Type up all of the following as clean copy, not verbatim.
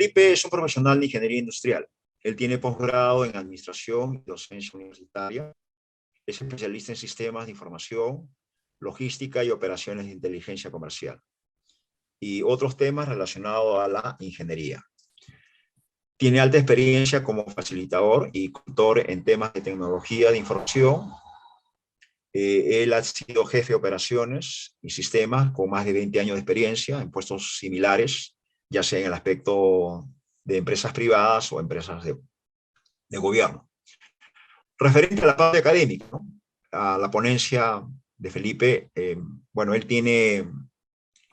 Felipe es un profesional de ingeniería industrial. Él tiene posgrado en administración y docencia universitaria. Es especialista en sistemas de información, logística y operaciones de inteligencia comercial, y otros temas relacionados a la ingeniería. Tiene alta experiencia como facilitador y consultor en temas de tecnología de información. Él ha sido jefe de operaciones y sistemas con más de 20 años de experiencia en puestos similares, ya sea en el aspecto de empresas privadas o empresas de gobierno. Referente a la parte académica, ¿no? A la ponencia de Felipe, bueno, él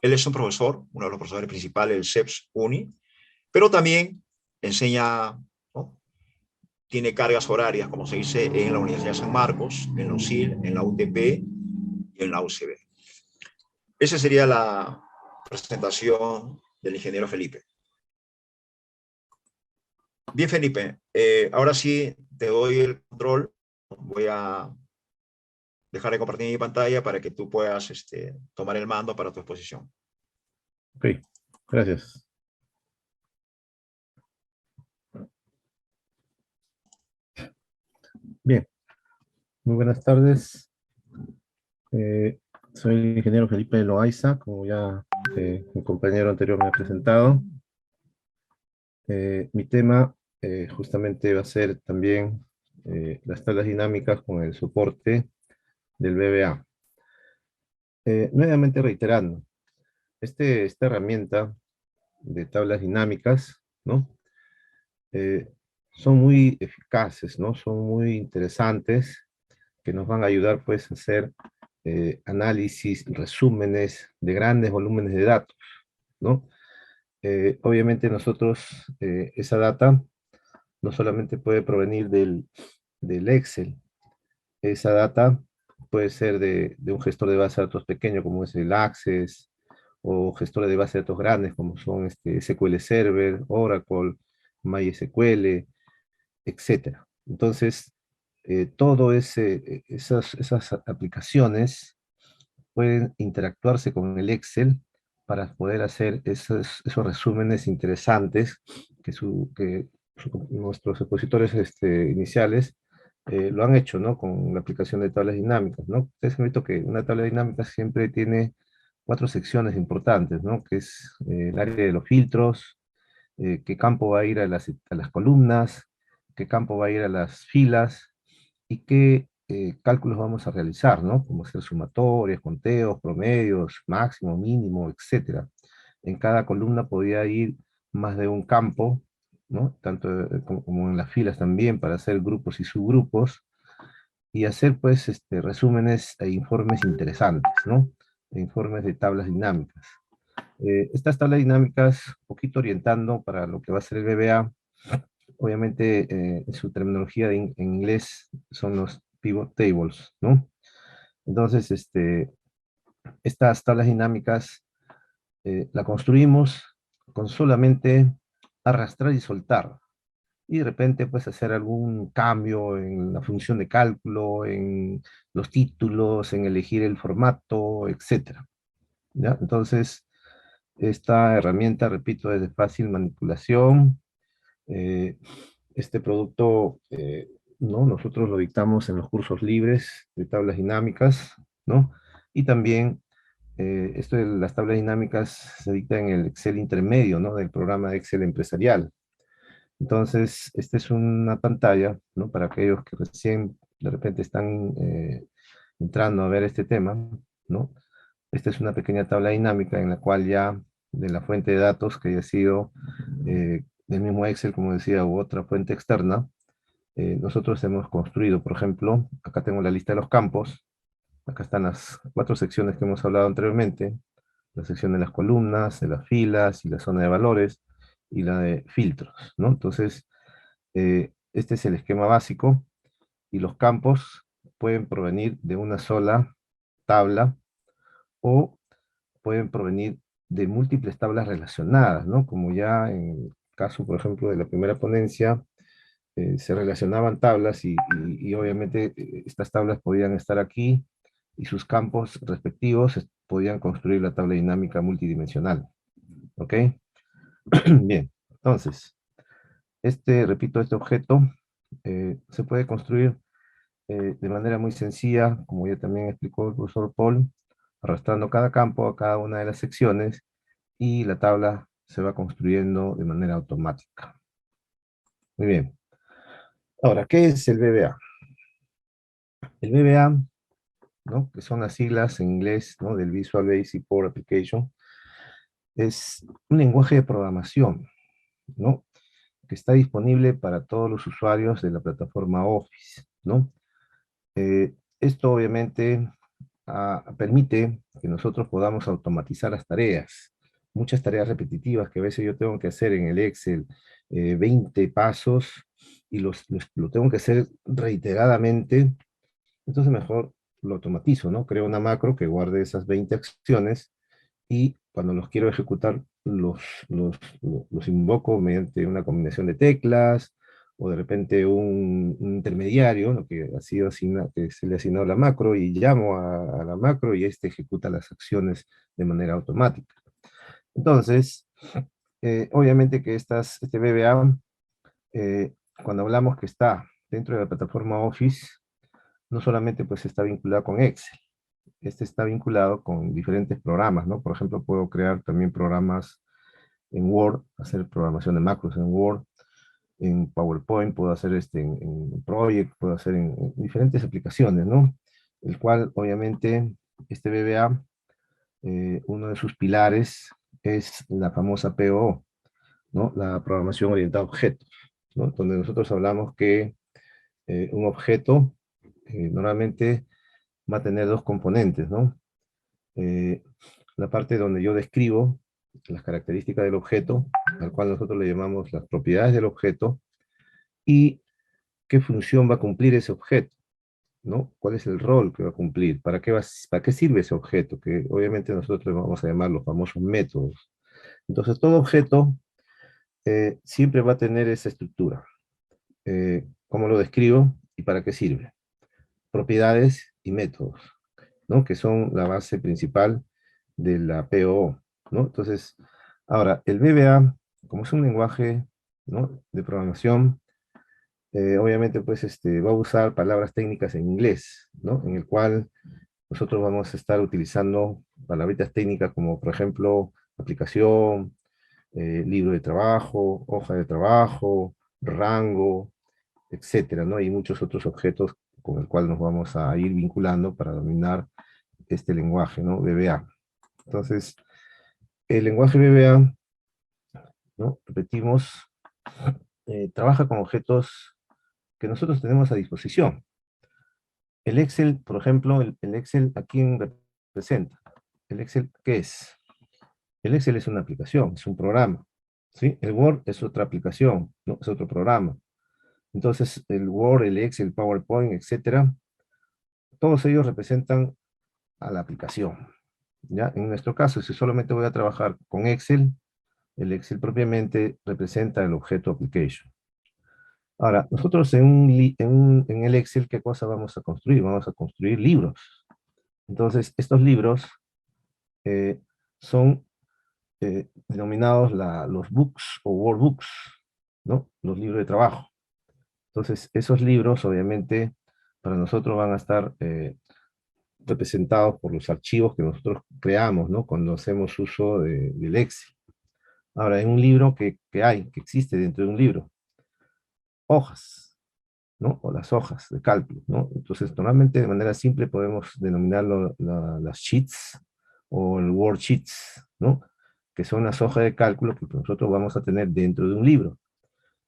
es un profesor, uno de los profesores principales del CEPS UNI, pero también enseña, ¿no? Tiene cargas horarias, como se dice, en la Universidad de San Marcos, en la UCIL, en la UTP y en la UCB. Esa sería la presentación del ingeniero Felipe. Bien, Felipe, ahora sí te doy el control. Voy a dejar de compartir mi pantalla para que tú puedas tomar el mando para tu exposición. Ok, gracias. Bien, muy buenas tardes. Soy el ingeniero Felipe Loaiza, como ya mi compañero anterior me ha presentado. Mi tema justamente va a ser también las tablas dinámicas con el soporte del VBA. Nuevamente reiterando, esta herramienta de tablas dinámicas, ¿no? Son muy eficaces, ¿no? Son muy interesantes, que nos van a ayudar pues a hacer análisis, resúmenes de grandes volúmenes de datos, ¿no? Obviamente nosotros esa data no solamente puede provenir del Excel, esa data puede ser de un gestor de base de datos pequeño como es el Access, o gestores de base de datos grandes como son SQL Server, Oracle, MySQL, etcétera. Entonces, esas aplicaciones pueden interactuarse con el Excel para poder hacer esos resúmenes interesantes que nuestros expositores iniciales lo han hecho, ¿no? Con la aplicación de tablas dinámicas, ¿no? Ustedes han visto que una tabla dinámica siempre tiene 4 secciones importantes, ¿no? Que es el área de los filtros, qué campo va a ir a las columnas, qué campo va a ir a las filas, y qué cálculos vamos a realizar, ¿no? Como hacer sumatorias, conteos, promedios, máximo, mínimo, etcétera. En cada columna podía ir más de un campo, ¿no? Tanto como en las filas también, para hacer grupos y subgrupos, y hacer, pues, resúmenes e informes interesantes, ¿no? Informes de tablas dinámicas. Estas tablas dinámicas, un poquito orientando para lo que va a ser el VBA, obviamente su terminología en inglés son los pivot tables, ¿no? Entonces, estas tablas dinámicas la construimos con solamente arrastrar y soltar. Y de repente, pues, hacer algún cambio en la función de cálculo, en los títulos, en elegir el formato, etcétera, ¿ya? Entonces, esta herramienta, repito, es de fácil manipulación. Eh, este producto, ¿no? Nosotros lo dictamos en los cursos libres de tablas dinámicas, ¿no? Y también esto de las tablas dinámicas se dicta en el Excel intermedio, ¿no? Del programa de Excel empresarial. Entonces, esta es una pantalla, ¿no? Para aquellos que recién de repente están entrando a ver este tema, ¿no? Esta es una pequeña tabla dinámica en la cual ya de la fuente de datos que haya sido del mismo Excel, como decía, u otra fuente externa, nosotros hemos construido, por ejemplo, acá tengo la lista de los campos, acá están las 4 secciones que hemos hablado anteriormente, la sección de las columnas, de las filas y la zona de valores, y la de filtros, ¿no? Entonces, este es el esquema básico, y los campos pueden provenir de una sola tabla, o pueden provenir de múltiples tablas relacionadas, ¿no? Como ya en el caso, por ejemplo, de la primera ponencia, se relacionaban tablas y obviamente estas tablas podían estar aquí y sus campos respectivos podían construir la tabla dinámica multidimensional. ¿Ok? Bien. Entonces, repito, este objeto se puede construir de manera muy sencilla, como ya también explicó el profesor Paul, arrastrando cada campo a cada una de las secciones y la tabla se va construyendo de manera automática. Muy bien. Ahora, ¿qué es el VBA? El VBA, ¿no?, que son las siglas en inglés, ¿no?, del Visual Basic Core Application, es un lenguaje de programación, ¿no?, que está disponible para todos los usuarios de la plataforma Office, ¿no? Esto obviamente permite que nosotros podamos automatizar las tareas, muchas tareas repetitivas que a veces yo tengo que hacer en el Excel, 20 pasos, y lo tengo que hacer reiteradamente. Entonces mejor lo automatizo, ¿no? Creo una macro que guarde esas 20 acciones y cuando los quiero ejecutar los invoco mediante una combinación de teclas o de repente un intermediario, ¿no?, que ha sido que se le ha asignado la macro, y llamo a la macro y este ejecuta las acciones de manera automática. Entonces, obviamente que este VBA, cuando hablamos que está dentro de la plataforma Office, no solamente pues está vinculado con Excel, este está vinculado con diferentes programas, ¿no? Por ejemplo, puedo crear también programas en Word, hacer programación de macros en Word, en PowerPoint, puedo hacer en Project, puedo hacer en diferentes aplicaciones, ¿no? El cual, obviamente, este VBA, uno de sus pilares es la famosa POO, ¿no? La programación orientada a objetos, ¿no? Donde nosotros hablamos que un objeto normalmente va a tener dos componentes, ¿no? Eh, la parte donde yo describo las características del objeto, al cual nosotros le llamamos las propiedades del objeto, y qué función va a cumplir ese objeto, ¿no? ¿Cuál es el rol que va a cumplir? ¿Para qué sirve ese objeto? Que obviamente nosotros le vamos a llamar los famosos métodos. Entonces, todo objeto siempre va a tener esa estructura. ¿Cómo lo describo y para qué sirve? Propiedades y métodos, ¿no?, que son la base principal de la POO, ¿no? Entonces, ahora, el VBA, como es un lenguaje, ¿no?, de programación, obviamente, pues, va a usar palabras técnicas en inglés, ¿no?, en el cual nosotros vamos a estar utilizando palabritas técnicas como, por ejemplo, aplicación, libro de trabajo, hoja de trabajo, rango, etcétera, ¿no? Y muchos otros objetos con el cual nos vamos a ir vinculando para dominar este lenguaje, ¿no?, VBA. Entonces, el lenguaje VBA, ¿no?, repetimos, trabaja con objetos que nosotros tenemos a disposición. El Excel, por ejemplo, el Excel, ¿a quién representa? ¿El Excel qué es? El Excel es una aplicación, es un programa, ¿sí? El Word es otra aplicación, ¿no?, es otro programa. Entonces, el Word, el Excel, el PowerPoint, etcétera, todos ellos representan a la aplicación, ¿ya? En nuestro caso, si solamente voy a trabajar con Excel, el Excel propiamente representa el objeto application. Ahora, nosotros en el Excel, ¿qué cosa vamos a construir? Vamos a construir libros. Entonces, estos libros son denominados los books o workbooks, ¿no?, los libros de trabajo. Entonces, esos libros, obviamente, para nosotros van a estar representados por los archivos que nosotros creamos, ¿no?, cuando hacemos uso del Excel. Ahora, en un libro, que existe dentro de un libro? Hojas, ¿no?, o las hojas de cálculo, ¿no? Entonces, normalmente, de manera simple, podemos denominarlo las sheets o el worksheets, ¿no?, que son las hojas de cálculo que nosotros vamos a tener dentro de un libro.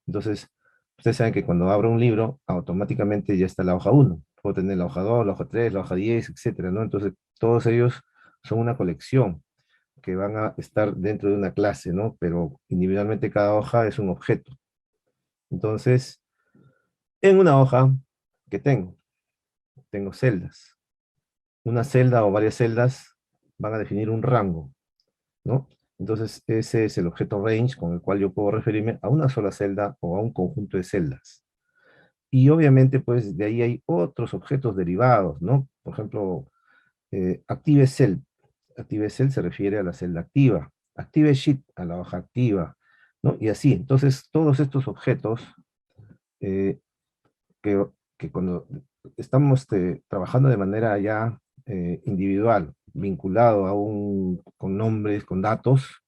Entonces, ustedes saben que cuando abro un libro, automáticamente ya está la hoja 1. Puedo tener la hoja 2, la hoja 3, la hoja 10, etcétera, ¿no? Entonces, todos ellos son una colección que van a estar dentro de una clase, ¿no? Pero individualmente cada hoja es un objeto. Entonces, en una hoja que tengo celdas. Una celda o varias celdas van a definir un rango, ¿no? Entonces, ese es el objeto range con el cual yo puedo referirme a una sola celda o a un conjunto de celdas. Y obviamente, pues, de ahí hay otros objetos derivados, ¿no? Por ejemplo, Active Cell. Active Cell se refiere a la celda activa. Active Sheet, a la hoja activa, ¿no? Y así, entonces, todos estos objetos eh, que cuando estamos trabajando de manera ya individual, vinculado con nombres, con datos,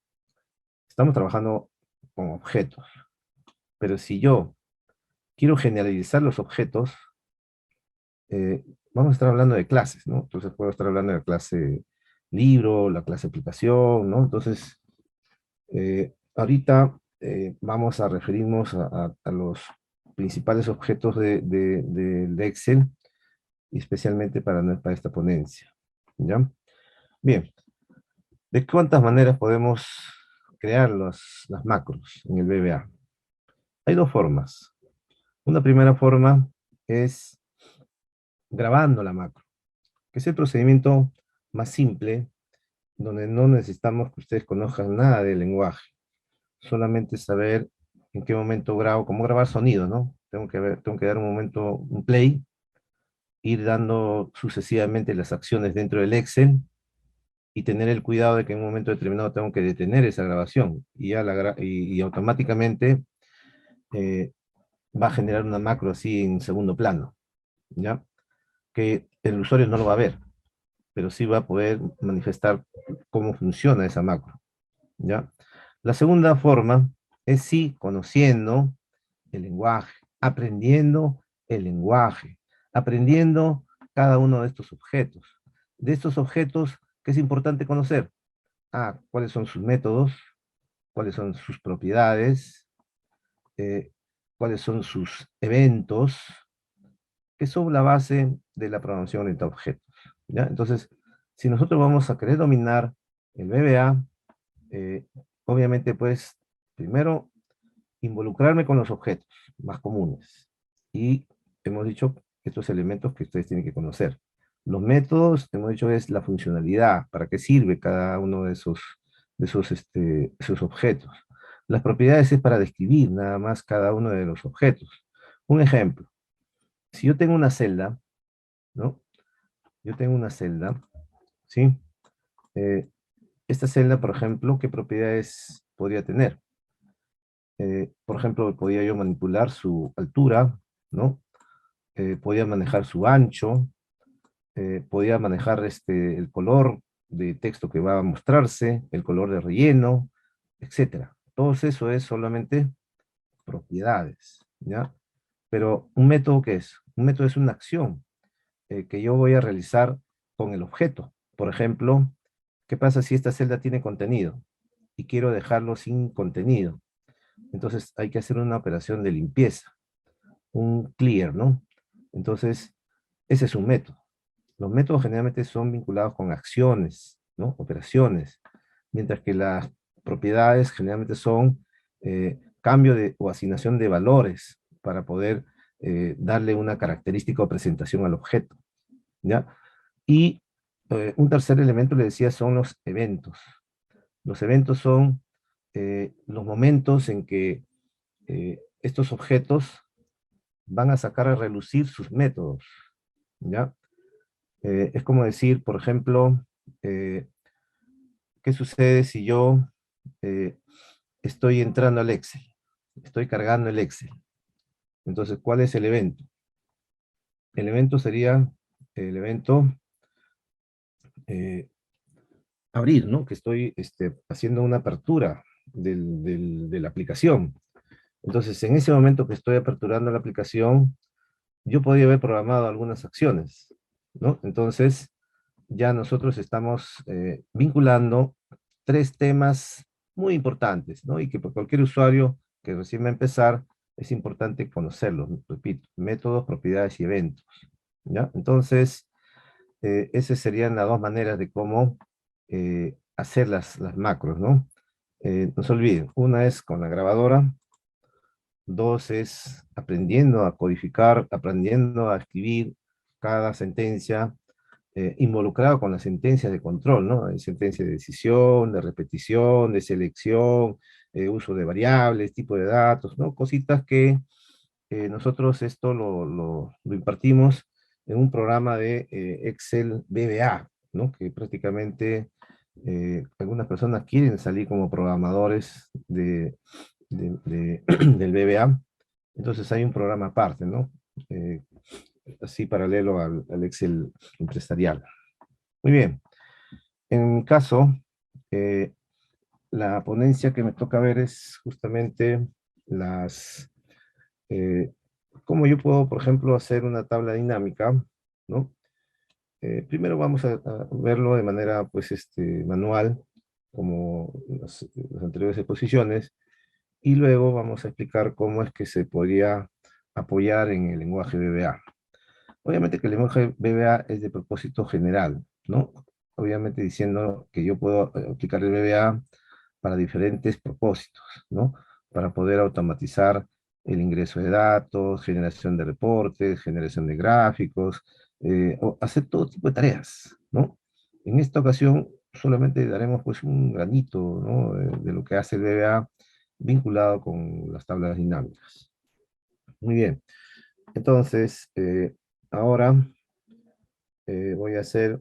estamos trabajando con objetos. Pero si yo quiero generalizar los objetos, vamos a estar hablando de clases, ¿no? Entonces puedo estar hablando de la clase libro, la clase aplicación, ¿no? Entonces, ahorita vamos a referirnos a los principales objetos de Excel, y especialmente para esta ponencia, ¿ya? Bien, ¿de cuántas maneras podemos crear las macros en el VBA? Hay dos formas. Una primera forma es grabando la macro, que es el procedimiento más simple, donde no necesitamos que ustedes conozcan nada del lenguaje, solamente saber en qué momento grabo, cómo grabar sonido, ¿no? Tengo que dar un momento, un play, ir dando sucesivamente las acciones dentro del Excel y tener el cuidado de que en un momento determinado tengo que detener esa grabación y automáticamente eh, va a generar una macro así en segundo plano, ¿ya? Que el usuario no lo va a ver, pero sí va a poder manifestar cómo funciona esa macro, ¿ya? La segunda forma es sí conociendo el lenguaje, aprendiendo el lenguaje, aprendiendo cada uno de estos objetos. De estos objetos, ¿qué es importante conocer? Cuáles son sus métodos, cuáles son sus propiedades, eh, cuáles son sus eventos, que son la base de la programación orientada a objetos, ¿ya? Entonces, si nosotros vamos a querer dominar el VBA, eh, obviamente, pues, primero, involucrarme con los objetos más comunes. Y hemos dicho estos elementos que ustedes tienen que conocer. Los métodos, hemos dicho, es la funcionalidad, para qué sirve cada uno de esos objetos. Las propiedades es para describir nada más cada uno de los objetos. Un ejemplo, si yo tengo una celda, ¿no? Yo tengo una celda, ¿sí? Eh, esta celda, por ejemplo, ¿qué propiedades podría tener? Por ejemplo, podía yo manipular su altura, ¿no? Podía manejar su ancho, podía manejar el color de texto que va a mostrarse, el color de relleno, etcétera. Todo eso es solamente propiedades, ¿ya? Pero un método, ¿qué es? Un método es una acción que yo voy a realizar con el objeto. Por ejemplo, ¿qué pasa si esta celda tiene contenido y quiero dejarlo sin contenido? Entonces hay que hacer una operación de limpieza, un clear, ¿no? Entonces, ese es un método. Los métodos generalmente son vinculados con acciones, ¿no? Operaciones, mientras que las propiedades generalmente son cambio o asignación de valores para poder darle una característica o presentación al objeto, ¿ya? Y un tercer elemento, le decía, son los eventos. Los eventos son los momentos en que estos objetos van a sacar a relucir sus métodos, ¿ya? Es como decir, por ejemplo, eh, ¿qué sucede si yo eh, estoy entrando al Excel? Estoy cargando el Excel. Entonces, ¿cuál es el evento? El evento sería el evento eh, abrir, ¿no? Que estoy haciendo una apertura de la aplicación. Entonces, en ese momento que estoy aperturando la aplicación, yo podría haber programado algunas acciones, ¿no? Entonces, ya nosotros estamos vinculando tres temas muy importantes, ¿no? Y que por cualquier usuario que recién va a empezar, es importante conocerlos, ¿no? Repito, métodos, propiedades y eventos, ¿ya? Entonces, esas serían las dos maneras de cómo hacer las macros, ¿no? No se olviden, una es con la grabadora, dos es aprendiendo a codificar, aprendiendo a escribir cada sentencia, involucrado con las sentencias de control, ¿no? Hay sentencias de decisión, de repetición, de selección, uso de variables, tipo de datos, ¿no? Cositas que nosotros esto lo impartimos en un programa de Excel VBA, ¿no? Que prácticamente algunas personas quieren salir como programadores del BBA. Entonces hay un programa aparte, ¿no? Eh, Así paralelo al Excel empresarial. Muy bien. En mi caso, eh, la ponencia que me toca ver es justamente las, eh, cómo yo puedo, por ejemplo, hacer una tabla dinámica, ¿no? Primero vamos a verlo de manera, pues, manual, como las anteriores exposiciones, y luego vamos a explicar cómo es que se podría apoyar en el lenguaje BBA. Obviamente que el lenguaje BBA es de propósito general, ¿no? Obviamente diciendo que yo puedo aplicar el BBA para diferentes propósitos, ¿no? Para poder automatizar el ingreso de datos, generación de reportes, generación de gráficos, o hacer todo tipo de tareas, ¿no? En esta ocasión solamente daremos pues un granito, ¿no? De lo que hace el BBA vinculado con las tablas dinámicas. Muy bien. Entonces, ahora voy a hacer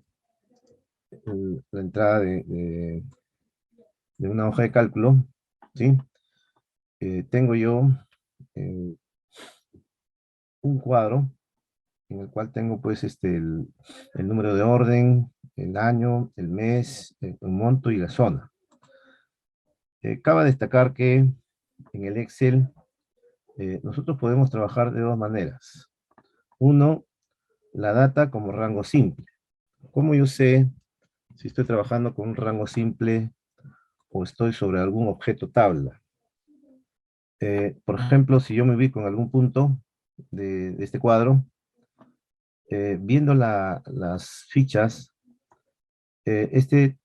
la entrada de una hoja de cálculo, ¿sí? Tengo yo eh, un cuadro en el cual tengo pues el número de orden, el año, el mes, el monto y la zona. Cabe destacar que en el Excel nosotros podemos trabajar de dos maneras. Uno, la data como rango simple. ¿Cómo yo sé si estoy trabajando con un rango simple o estoy sobre algún objeto tabla? Por ejemplo, si yo me ubico en algún punto de este cuadro, viendo las fichas, este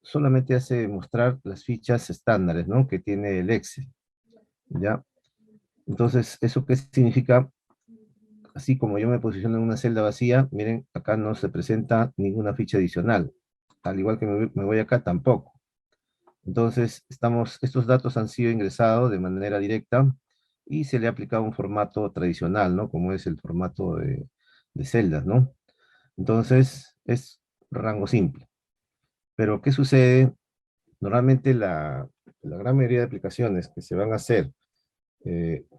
solamente hace mostrar las fichas estándares, ¿no? Que tiene el Excel, ¿ya? Entonces, ¿eso qué significa? Así como yo me posiciono en una celda vacía, miren, acá no se presenta ninguna ficha adicional. Al igual que me voy acá, tampoco. Entonces, estos datos han sido ingresados de manera directa y se le ha aplicado un formato tradicional, ¿no? Como es el formato de celdas, ¿no? Entonces, es rango simple. Pero, ¿qué sucede? Normalmente la gran mayoría de aplicaciones que se van a hacer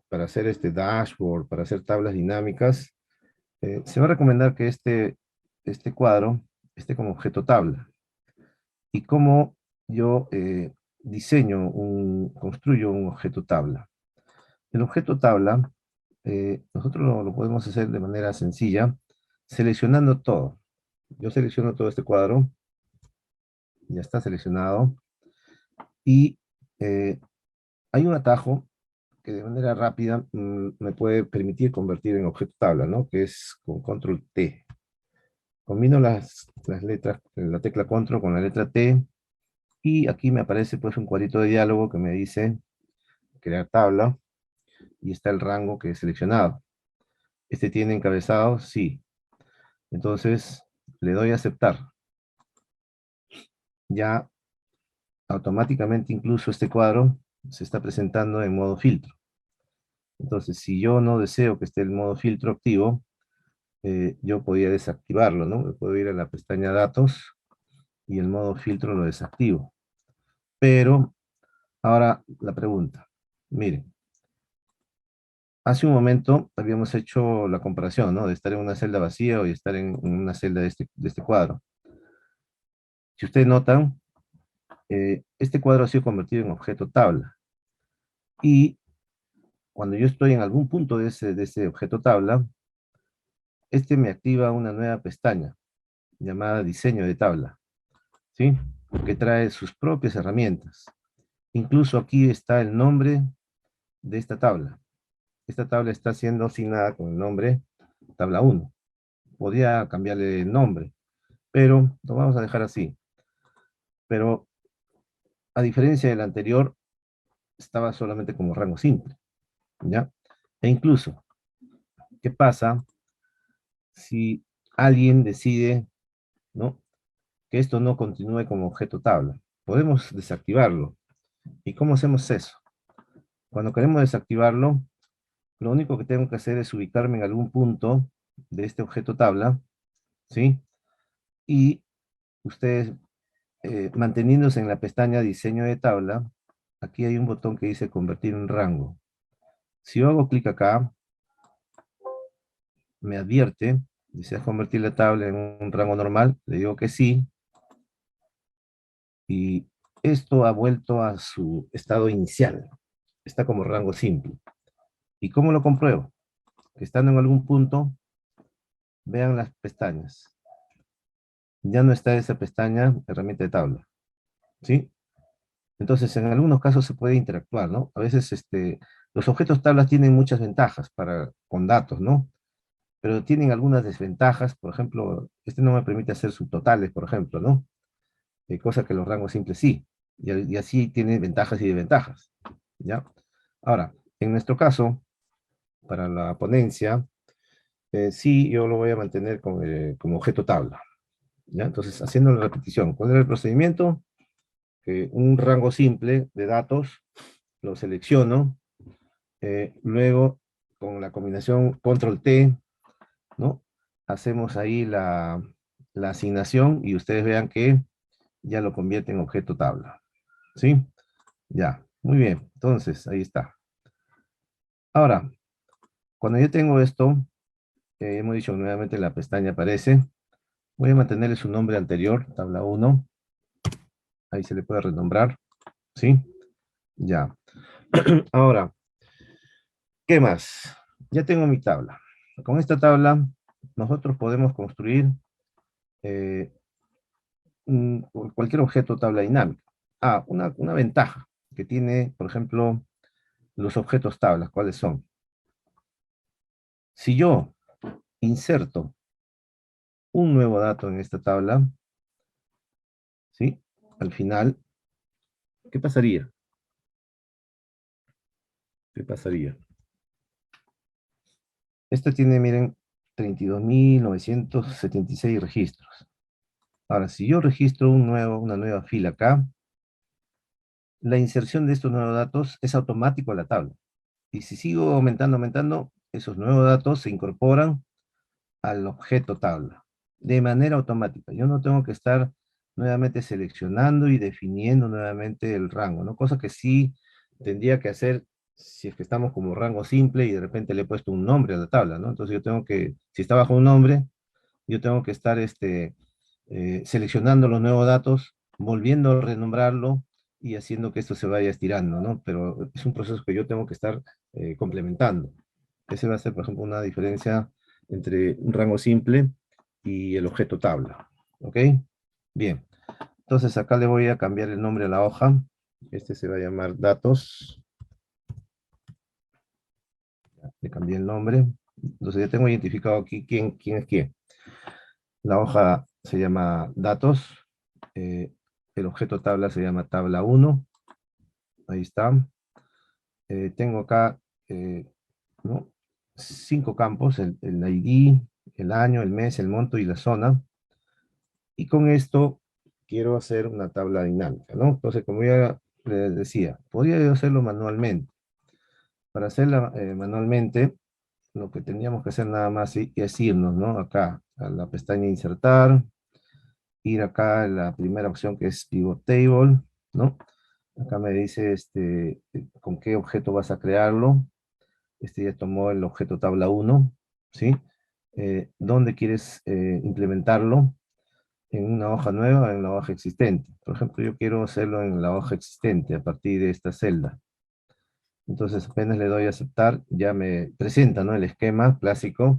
para hacer este dashboard, para hacer tablas dinámicas, se va a recomendar que este cuadro esté como objeto tabla. ¿Y cómo yo construyo un objeto tabla? El objeto tabla, nosotros lo podemos hacer de manera sencilla, seleccionando todo. Yo selecciono todo este cuadro, ya está seleccionado, y eh, hay un atajo que de manera rápida me puede permitir convertir en objeto tabla, ¿no? Que es con control T. Combino las letras, la tecla control con la letra T, y aquí me aparece pues un cuadrito de diálogo que me dice crear tabla, y está el rango que he seleccionado. ¿Este tiene encabezado? Sí. Entonces le doy a aceptar. Ya automáticamente incluso este cuadro se está presentando en modo filtro. Entonces, si yo no deseo que esté el modo filtro activo, yo podría desactivarlo, ¿no? Me puedo ir a la pestaña Datos y el modo filtro lo desactivo. Pero, ahora la pregunta. Miren, hace un momento habíamos hecho la comparación, ¿no? De estar en una celda vacía y estar en una celda de este cuadro. Si ustedes notan, este cuadro ha sido convertido en objeto tabla. Y cuando yo estoy en algún punto de ese objeto tabla, este me activa una nueva pestaña llamada diseño de tabla, ¿sí? Que trae sus propias herramientas. Incluso aquí está el nombre de esta tabla. Esta tabla está siendo asignada con el nombre tabla 1. Podría cambiarle el nombre, pero lo vamos a dejar así. Pero a diferencia del anterior, estaba solamente como rango simple, ¿ya? E incluso, ¿qué pasa si alguien decide, ¿no? Que esto no continúe como objeto tabla? Podemos desactivarlo. ¿Y cómo hacemos eso? Cuando queremos desactivarlo, lo único que tengo que hacer es ubicarme en algún punto de este objeto tabla, ¿sí? Y ustedes, manteniéndose en la pestaña diseño de tabla, aquí hay un botón que dice convertir en rango. Si yo hago clic acá, me advierte, ¿deseas convertir la tabla en un rango normal? Le digo que sí, y esto ha vuelto a su estado inicial. Está como rango simple. ¿Y cómo lo compruebo? Que estando en algún punto, vean las pestañas. Ya no está esa pestaña, herramienta de tabla, ¿sí? Entonces, en algunos casos se puede interactuar, ¿no? A veces los objetos tablas tienen muchas ventajas con datos, ¿no? Pero tienen algunas desventajas. Por ejemplo, este no me permite hacer subtotales, por ejemplo, ¿no? Cosa que los rangos simples sí. Y así tiene ventajas y desventajas, ¿ya? Ahora, en nuestro caso, para la ponencia, sí, yo lo voy a mantener como objeto tabla, ¿ya? Entonces, haciendo la repetición, ¿cuál era el procedimiento? Que un rango simple de datos lo selecciono, luego con la combinación control T, ¿no? Hacemos ahí la asignación y ustedes vean que ya lo convierte en objeto tabla, ¿sí? Ya, muy bien, entonces ahí está. Ahora, cuando yo tengo esto, hemos dicho nuevamente la pestaña aparece, voy a mantenerle su nombre anterior, tabla 1, ahí se le puede renombrar, ¿sí? Ya. Ahora, ¿qué más? Ya tengo mi tabla. Con esta tabla, nosotros podemos construir eh, cualquier objeto tabla dinámica. Ah, una ventaja que tiene, por ejemplo, los objetos tablas, ¿cuáles son? Si yo inserto un nuevo dato en esta tabla, ¿sí? Al final, ¿qué pasaría? ¿Qué pasaría? Esta tiene, miren, 32.976 registros. Ahora, si yo registro una nueva fila acá, la inserción de estos nuevos datos es automático a la tabla. Y si sigo aumentando, esos nuevos datos se incorporan al objeto tabla de manera automática. Yo no tengo que estar nuevamente seleccionando y definiendo nuevamente el rango, ¿no? Cosa que sí tendría que hacer si es que estamos como rango simple y de repente le he puesto un nombre a la tabla, ¿no? Entonces yo tengo que, si está bajo un nombre, yo tengo que estar seleccionando los nuevos datos, volviendo a renombrarlo y haciendo que esto se vaya estirando, ¿no? Pero es un proceso que yo tengo que estar complementando. Ese va a ser, por ejemplo, una diferencia entre un rango simple y el objeto tabla. ¿Ok? Bien. Entonces acá le voy a cambiar el nombre a la hoja. Este se va a llamar datos. Le cambié el nombre. Entonces ya tengo identificado aquí quién es quién. La hoja se llama datos. eh, el objeto tabla se llama tabla 1. Ahí está. Tengo acá, ¿no? 5 campos, el ID, el año, el mes, el monto y la zona. Y con esto quiero hacer una tabla dinámica, ¿no? Entonces, como ya les decía, podría yo hacerlo manualmente. Para hacerla manualmente, lo que tendríamos que hacer nada más es irnos, ¿no? Acá, a la pestaña insertar, ir acá a la primera opción que es Pivot Table, ¿no? Acá me dice con qué objeto vas a crearlo. Este ya tomó el objeto tabla 1, ¿sí? ¿Dónde quieres implementarlo? ¿En una hoja nueva o en la hoja existente? Por ejemplo, yo quiero hacerlo en la hoja existente a partir de esta celda. Entonces, apenas le doy a aceptar, ya me presenta, ¿no? El esquema clásico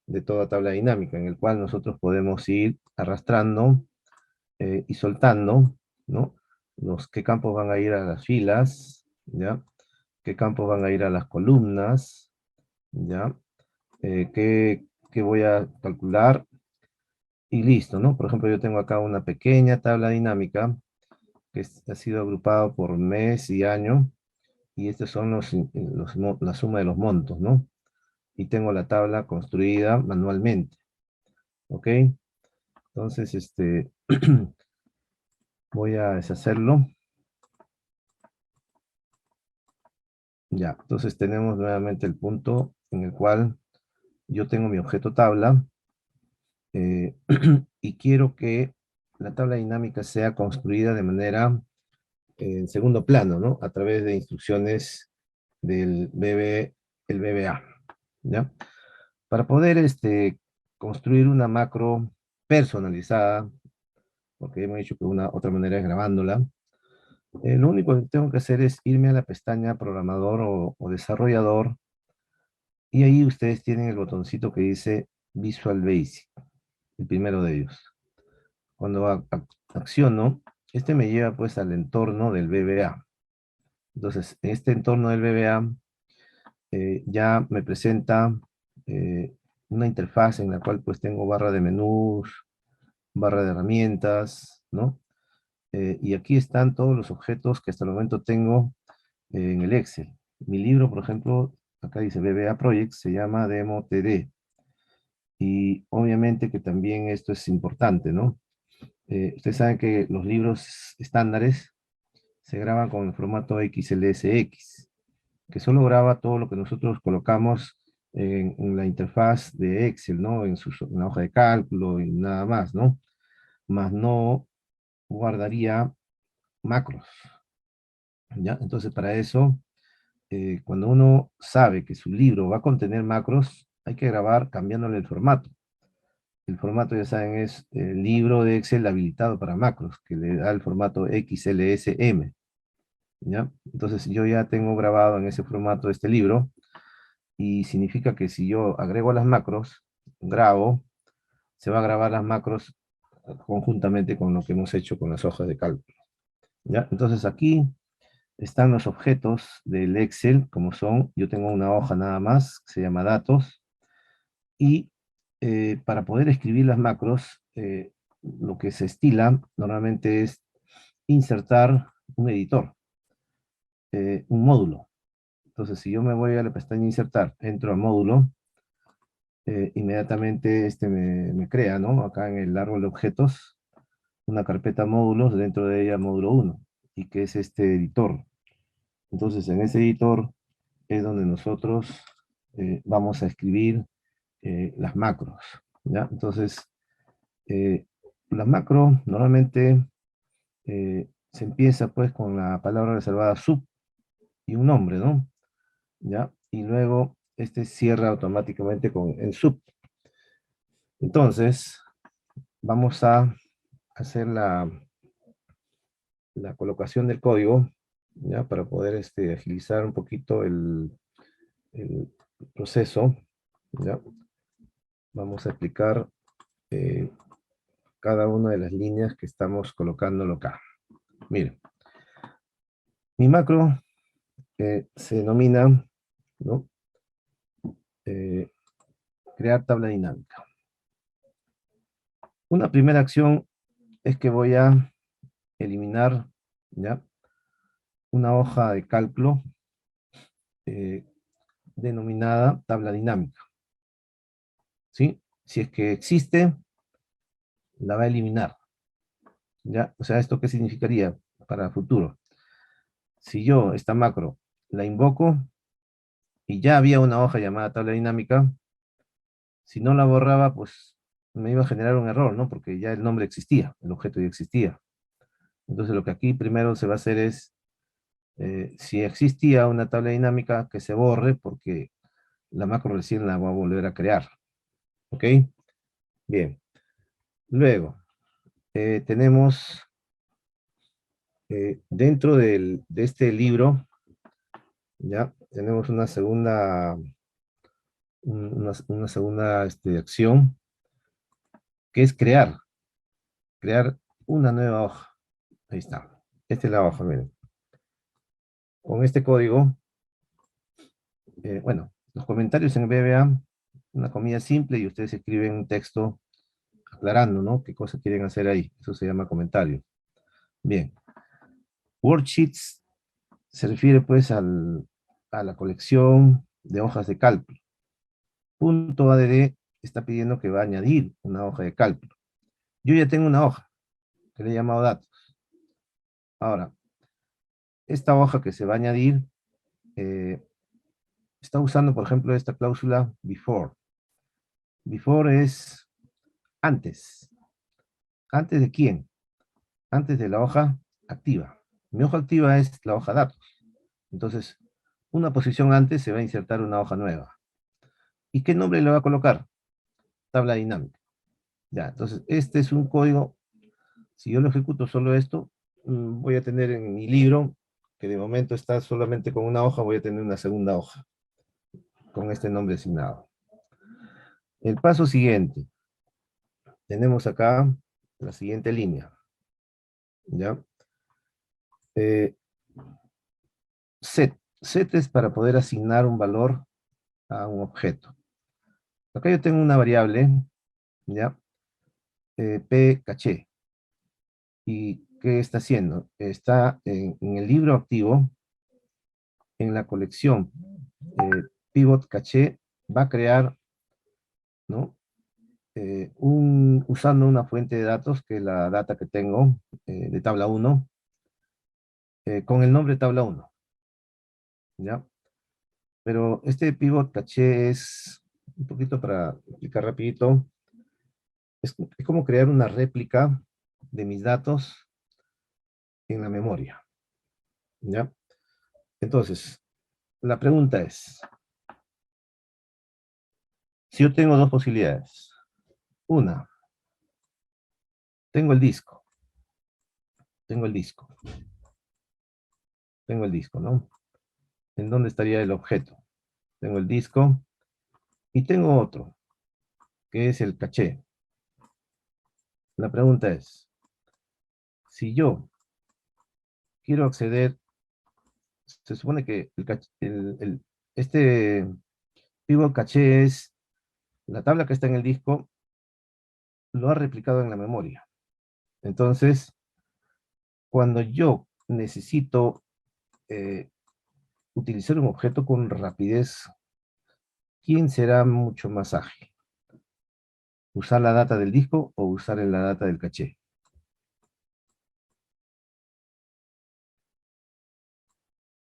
de toda tabla dinámica, en el cual nosotros podemos ir arrastrando y soltando, ¿no? Qué campos van a ir a las filas, ¿ya? Qué campos van a ir a las columnas, ¿ya? Qué voy a calcular y listo, ¿no? Por ejemplo, yo tengo acá una pequeña tabla dinámica que ha sido agrupado por mes y año, y estos son la suma de los montos, ¿no? Y tengo la tabla construida manualmente, ¿ok? Entonces, voy a deshacerlo. Ya, entonces tenemos nuevamente el punto en el cual yo tengo mi objeto tabla y quiero que la tabla dinámica sea construida de manera en segundo plano, ¿no? A través de instrucciones del el BBA, ¿ya? Para poder construir una macro personalizada, porque hemos dicho que una otra manera es grabándola, lo único que tengo que hacer es irme a la pestaña programador o desarrollador, y ahí ustedes tienen el botoncito que dice Visual Basic, el primero de ellos. Cuando acciono, este me lleva pues al entorno del VBA. Entonces, en este entorno del VBA ya me presenta una interfaz en la cual pues tengo barra de menús, barra de herramientas, ¿no? Y aquí están todos los objetos que hasta el momento tengo en el Excel. Mi libro, por ejemplo, acá dice VBA Project, se llama Demo TD. Y obviamente que también esto es importante, ¿no? Ustedes saben que los libros estándares se graban con el formato XLSX, que solo graba todo lo que nosotros colocamos en la interfaz de Excel, ¿no? En la hoja de cálculo y nada más, ¿no? Más no guardaría macros, ¿ya? Entonces, para eso, cuando uno sabe que su libro va a contener macros, hay que grabar cambiándole el formato. El formato, ya saben, es el libro de Excel habilitado para macros, que le da el formato XLSM, ¿ya? Entonces, yo ya tengo grabado en ese formato este libro, y significa que si yo agrego las macros, grabo, se va a grabar las macros conjuntamente con lo que hemos hecho con las hojas de cálculo, ¿ya? Entonces, aquí están los objetos del Excel, como son, yo tengo una hoja nada más, que se llama datos, y para poder escribir las macros, lo que se estila normalmente es insertar un editor, un módulo. Entonces, si yo me voy a la pestaña insertar, entro a módulo, inmediatamente me crea, ¿no? Acá en el árbol de objetos, una carpeta módulos, dentro de ella módulo 1, y que es este editor. Entonces, en ese editor es donde nosotros vamos a escribir las macros, ¿ya? Entonces, la macro normalmente se empieza pues con la palabra reservada sub y un nombre, ¿no? ¿Ya? Y luego cierra automáticamente con el sub. Entonces, vamos a hacer la colocación del código, ¿ya? Para poder agilizar un poquito el proceso, ¿ya? Vamos a explicar eh, cada una de las líneas que estamos colocándolo acá. Miren, mi macro se denomina, ¿no? Crear tabla dinámica. Una primera acción es que voy a eliminar, ¿ya? Una hoja de cálculo eh, denominada tabla dinámica, ¿sí? Si es que existe, la va a eliminar, ¿ya? O sea, ¿esto qué significaría para el futuro? Si yo esta macro la invoco y ya había una hoja llamada tabla dinámica, si no la borraba, pues me iba a generar un error, ¿no? Porque ya el nombre existía, el objeto ya existía. Entonces lo que aquí primero se va a hacer es, si existía una tabla dinámica, que se borre porque la macro recién la va a volver a crear. ¿Ok? Bien. Luego, tenemos dentro de este libro, ya tenemos una segunda acción, que es crear una nueva hoja. Ahí está. Esta es la hoja, miren. Con este código, bueno, los comentarios en BBA, una comida simple, y ustedes escriben un texto aclarando, ¿no? Qué cosas quieren hacer ahí. Eso se llama comentario. Bien. Worksheets se refiere pues a la colección de hojas de cálculo. Punto ADD está pidiendo que va a añadir una hoja de cálculo. Yo ya tengo una hoja que le he llamado datos. Ahora, esta hoja que se va a añadir está usando, por ejemplo, esta cláusula before. Before es antes. ¿Antes de quién? Antes de la hoja activa, Mi hoja activa es la hoja datos. Entonces, una posición antes se va a insertar una hoja nueva. ¿Y qué nombre le va a colocar? Tabla dinámica. Ya, entonces, este es un código. Si yo lo ejecuto solo esto, voy a tener en mi libro, que de momento está solamente con una hoja, voy a tener una segunda hoja con este nombre asignado. El paso siguiente. Tenemos acá la siguiente línea. ¿Ya? Set. Set es para poder asignar un valor a un objeto. Acá yo tengo una variable, ¿ya? P caché. ¿Y qué está haciendo? Está en el libro activo, en la colección pivot caché, va a crear, ¿no? Usando una fuente de datos, que es la data que tengo de tabla 1, con el nombre tabla 1, ¿ya? Pero este pivot caché es, un poquito para explicar rapidito, es como crear una réplica de mis datos en la memoria, ¿ya? Entonces, la pregunta es, si yo tengo dos posibilidades. Una, tengo el disco, tengo el disco, tengo el disco, ¿no? ¿En dónde estaría el objeto? Tengo el disco y tengo otro, que es el caché. La pregunta es, si yo quiero acceder, se supone que este pivot caché es la tabla que está en el disco, lo ha replicado en la memoria. Entonces, cuando yo necesito utilizar un objeto con rapidez, ¿quién será mucho más ágil? ¿Usar la data del disco o usar la data del caché?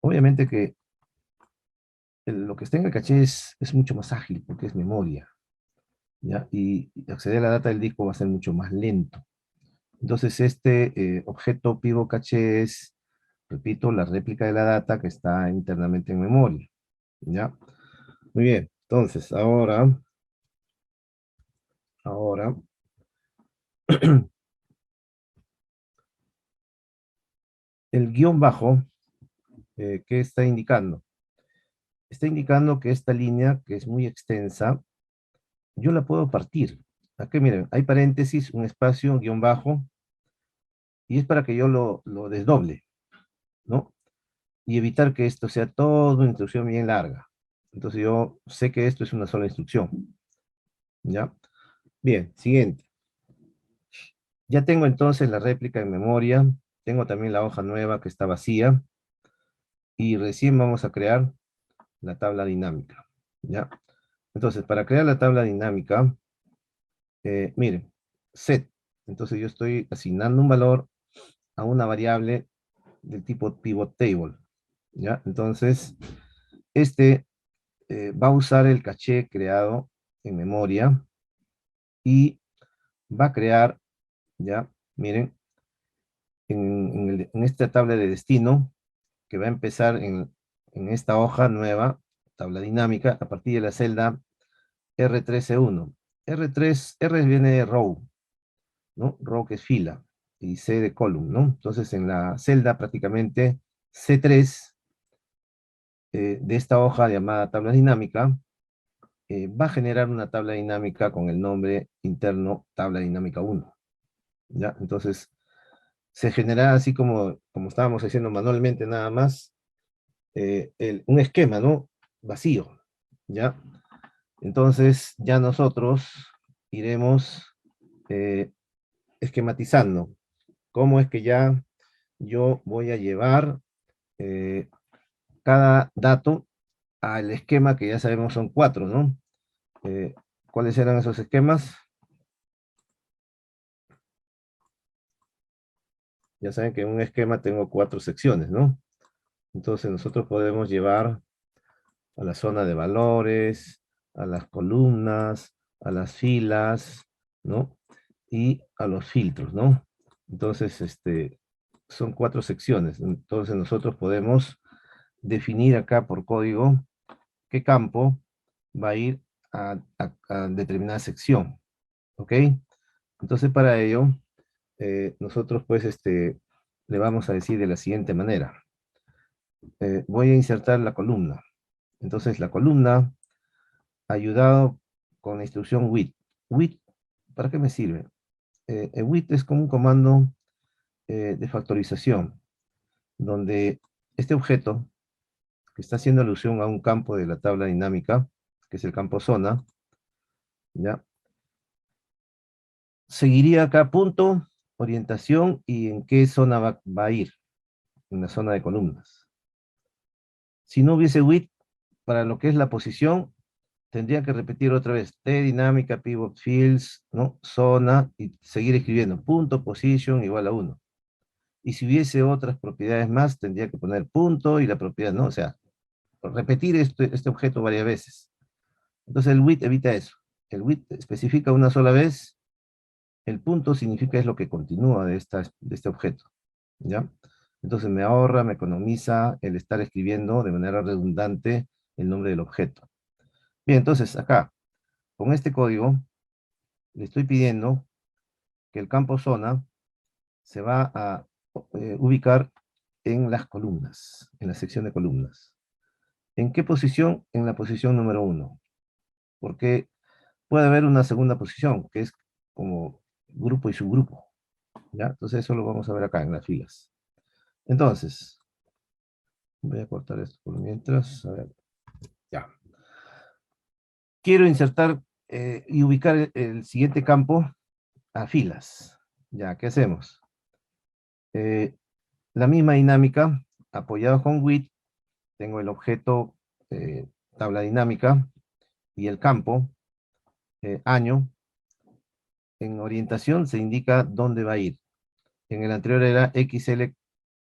Obviamente que lo que está en el caché es mucho más ágil porque es memoria, ¿ya? Y acceder a la data del disco va a ser mucho más lento. Entonces, este objeto pivot caché es, repito, la réplica de la data que está internamente en memoria, ¿ya? Muy bien, entonces, ahora, el guión bajo, ¿qué está indicando? Está indicando que esta línea, que es muy extensa, yo la puedo partir. Aquí miren, hay paréntesis, un espacio, un guión bajo, y es para que yo lo desdoble, ¿no? Y evitar que esto sea toda una instrucción bien larga. Entonces yo sé que esto es una sola instrucción, ¿ya? Bien, siguiente. Ya tengo entonces la réplica en memoria, tengo también la hoja nueva que está vacía, y recién vamos a crear la tabla dinámica, ¿ya? Entonces, para crear la tabla dinámica, miren, set. Entonces yo estoy asignando un valor a una variable del tipo pivot table, ¿ya? Entonces, este va a usar el caché creado en memoria y va a crear, ¿ya? Miren, en esta tabla de destino, que va a empezar en esta hoja nueva, tabla dinámica, a partir de la celda R3C1. R viene de row, ¿no? Row que es fila, y C de column, ¿no? Entonces en la celda prácticamente C3 de esta hoja llamada tabla dinámica, va a generar una tabla dinámica con el nombre interno tabla dinámica 1, ¿ya? Entonces se genera así como estábamos haciendo manualmente nada más, un esquema, ¿no? Vacío, ¿ya? Entonces ya nosotros iremos eh, esquematizando cómo es que ya yo voy a llevar eh, cada dato al esquema que ya sabemos son 4, ¿no? Eh, ¿Cuáles eran esos esquemas? Ya saben que en un esquema tengo 4 secciones, ¿no? Entonces nosotros podemos llevar a la zona de valores, a las columnas, a las filas, ¿no? Y a los filtros, ¿no? Entonces, son 4 secciones. Entonces nosotros podemos definir acá por código qué campo va a ir a determinada sección. ¿Ok? Entonces para ello, nosotros pues le vamos a decir de la siguiente manera. Voy a insertar la columna. Entonces la columna, ayudado con la instrucción with. With, ¿para qué me sirve? El with es como un comando de factorización, donde este objeto, que está haciendo alusión a un campo de la tabla dinámica, que es el campo zona, ¿ya? Seguiría acá punto, orientación y en qué zona va a ir, en la zona de columnas. Si no hubiese with, para lo que es la posición, tendría que repetir otra vez, T dinámica, pivot fields, ¿no? Zona, y seguir escribiendo, punto, position, igual a 1. Y si hubiese otras propiedades más, tendría que poner punto y la propiedad, ¿no? O sea, repetir este objeto varias veces. Entonces el with evita eso. El with especifica una sola vez, el punto significa es lo que continúa de este objeto, ¿ya? Entonces me ahorra, me economiza el estar escribiendo de manera redundante el nombre del objeto. Bien, entonces acá, con este código, le estoy pidiendo que el campo zona se va a ubicar en las columnas, en la sección de columnas. ¿En qué posición? En la posición número 1. Porque puede haber una segunda posición, que es como grupo y subgrupo, ¿ya? Entonces eso lo vamos a ver acá en las filas. Entonces, voy a cortar esto por mientras, a ver, ya. Quiero insertar y ubicar el siguiente campo a filas. Ya, ¿qué hacemos? La misma dinámica, apoyado con with, tengo el objeto tabla dinámica y el campo año. En orientación se indica dónde va a ir. En el anterior era XL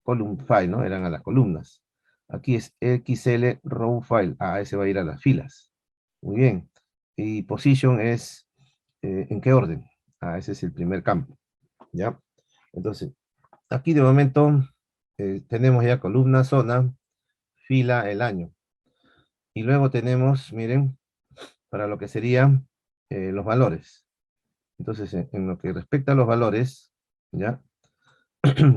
column file, ¿no? Eran a las columnas. Aquí es XL row file. Ah, ese va a ir a las filas. Muy bien. Y position es ¿en qué orden? Ah, ese es el primer campo. ¿Ya? Entonces, aquí de momento tenemos ya columna, zona, fila, el año. Y luego tenemos, miren, para lo que serían los valores. Entonces, en lo que respecta a los valores, ¿ya?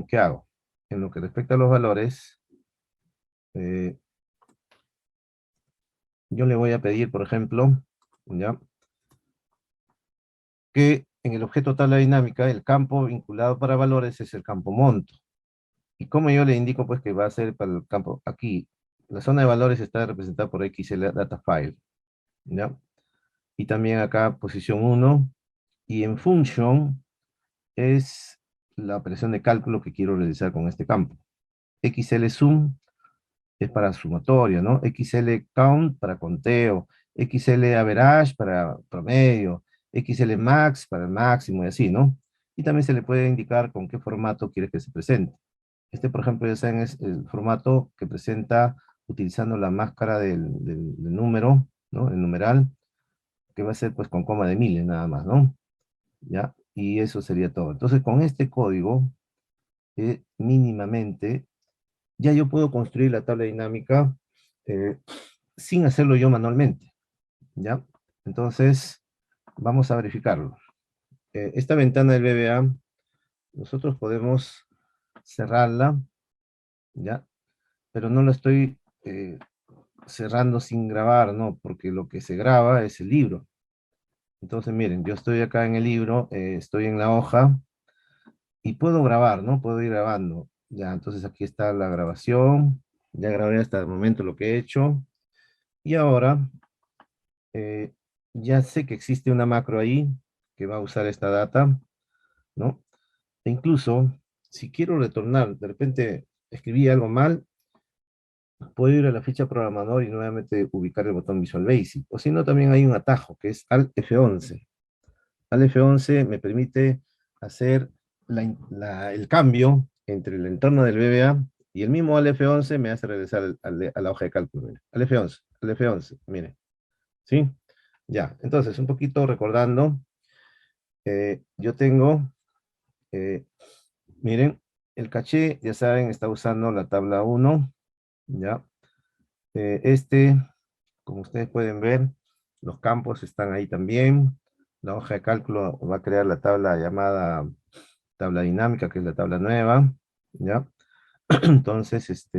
¿Qué hago? En lo que respecta a los valores, eh, yo le voy a pedir, por ejemplo, ¿ya? Que en el objeto tabla dinámica, el campo vinculado para valores es el campo monto. Y como yo le indico, pues que va a ser para el campo aquí, la zona de valores está representada por XL data file, ¿ya? Y también acá posición 1, y en function es la operación de cálculo que quiero realizar con este campo. XL sum es para sumatoria, ¿no? XL count para conteo, XL average para promedio, XL max para el máximo y así, ¿no? Y también se le puede indicar con qué formato quiere que se presente. Este, por ejemplo, ya saben, es el formato que presenta utilizando la máscara del número, ¿no? El numeral, que va a ser pues con coma de miles nada más, ¿no? ¿Ya? Y eso sería todo. Entonces, con este código, mínimamente, ya yo puedo construir la tabla dinámica eh, sin hacerlo yo manualmente, ¿ya? Entonces, vamos a verificarlo. Esta ventana del VBA, nosotros podemos cerrarla, ¿ya? Pero no la estoy cerrando sin grabar, ¿no? Porque lo que se graba es el libro. Entonces, miren, yo estoy acá en el libro, estoy en la hoja, y puedo grabar, ¿no? Puedo ir grabando. Ya, entonces aquí está la grabación. Ya grabé hasta el momento lo que he hecho. Y ahora eh, ya sé que existe una macro ahí que va a usar esta data, ¿no? E incluso, si quiero retornar, de repente escribí algo mal, puedo ir a la ficha programador y nuevamente ubicar el botón Visual Basic. O si no, también hay un atajo que es Alt F11. Alt F11 me permite hacer el cambio entre el entorno del VBA y el mismo Alt F11 me hace regresar a la hoja de cálculo. Mire. Alt F11, mire. ¿Sí? Ya, entonces, un poquito recordando, yo tengo, eh, miren, El caché, ya saben, está usando la tabla 1, ¿ya? Como ustedes pueden ver, los campos están ahí también. La hoja de cálculo va a crear la tabla llamada tabla dinámica, que es la tabla nueva, ¿ya? Entonces,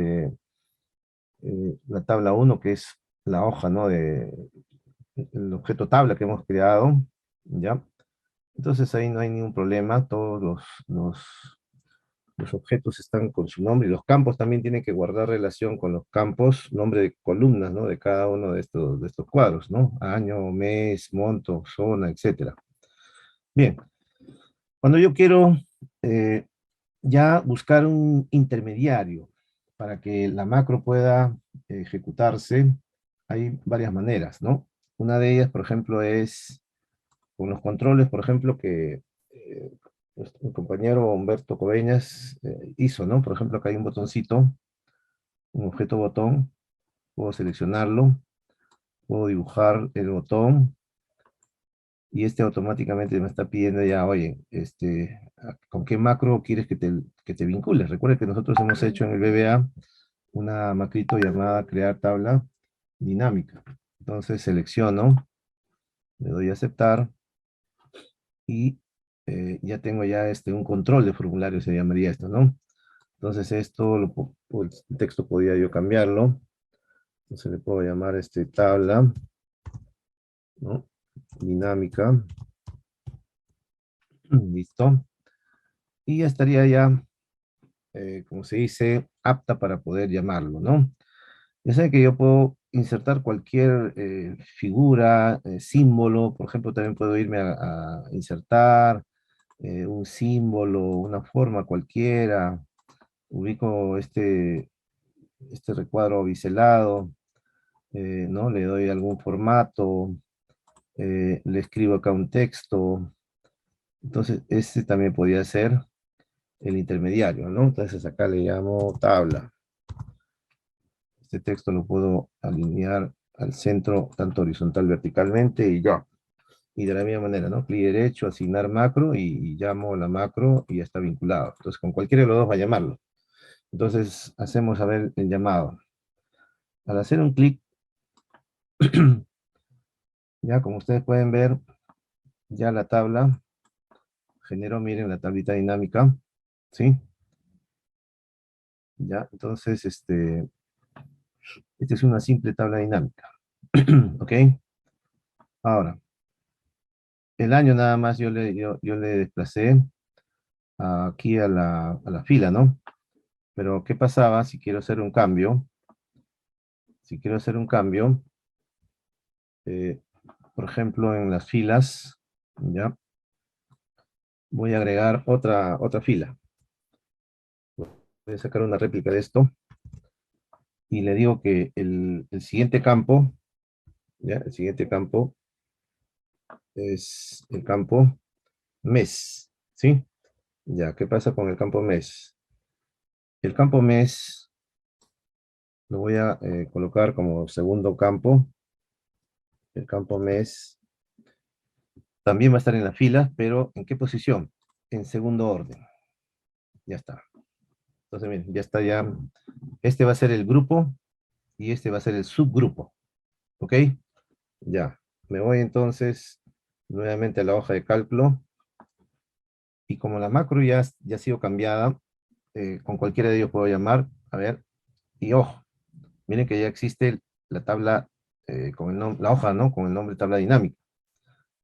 la tabla 1, que es la hoja, ¿no? El objeto tabla que hemos creado, ¿ya? Entonces ahí no hay ningún problema, todos los objetos están con su nombre y los campos también tienen que guardar relación con los campos, nombre de columnas, ¿no? De cada uno de estos cuadros, ¿no? Año, mes, monto, zona, etcétera. Bien, cuando yo quiero eh, ya buscar un intermediario para que la macro pueda ejecutarse, hay varias maneras, ¿no? Una de ellas, por ejemplo, es con los controles, por ejemplo, que mi compañero Humberto Coveñas hizo, ¿no? Por ejemplo, acá hay un botoncito, un objeto botón, puedo seleccionarlo, puedo dibujar el botón, y automáticamente me está pidiendo ya, oye, ¿con qué macro quieres que te vincules? Recuerda que nosotros hemos hecho en el VBA una macrito llamada crear tabla dinámica. Entonces selecciono, le doy a aceptar, y ya tengo ya un control de formulario, se llamaría esto, ¿no? Entonces el texto podía yo cambiarlo. Entonces le puedo llamar tabla, ¿no? Dinámica. Listo. Y ya estaría ya, como se dice, apta para poder llamarlo, ¿no? Ya saben que yo puedo insertar cualquier figura, símbolo, por ejemplo, también puedo irme a insertar un símbolo, una forma cualquiera, ubico este recuadro biselado, ¿no? Le doy algún formato, le escribo acá un texto, entonces este también podría ser el intermediario, ¿no? Entonces acá le llamo tabla. Este texto lo puedo alinear al centro, tanto horizontal, verticalmente, y ya. Y de la misma manera, ¿no? Clic derecho, asignar macro, y llamo la macro, y ya está vinculado. Entonces, con cualquiera de los dos va a llamarlo. Entonces, hacemos a ver el llamado. Al hacer un clic, ya como ustedes pueden ver, ya la tabla generó, miren, la tablita dinámica, ¿sí? Ya, entonces, esta es una simple tabla dinámica. ¿Ok? Ahora, el año nada más yo le desplacé aquí a la fila, ¿no? Pero, ¿qué pasaba si quiero hacer un cambio? Si quiero hacer un cambio, eh, por ejemplo, en las filas, ¿ya? Voy a agregar otra fila. Voy a sacar una réplica de esto, y le digo que el siguiente campo, ¿ya? El siguiente campo es el campo mes, ¿sí? Ya, ¿qué pasa con el campo mes? El campo mes lo voy a colocar como segundo campo. El campo mes también va a estar en la fila, pero ¿en qué posición? En segundo orden. Ya está. Entonces, miren, ya está ya. Este va a ser el grupo y este va a ser el subgrupo. ¿Ok? Ya. Me voy entonces nuevamente a la hoja de cálculo. Y como la macro ya ha sido cambiada, con cualquiera de ellos puedo llamar. A ver. Y ojo, miren que ya existe la tabla con el nombre, la hoja, ¿no? Con el nombre tabla dinámica.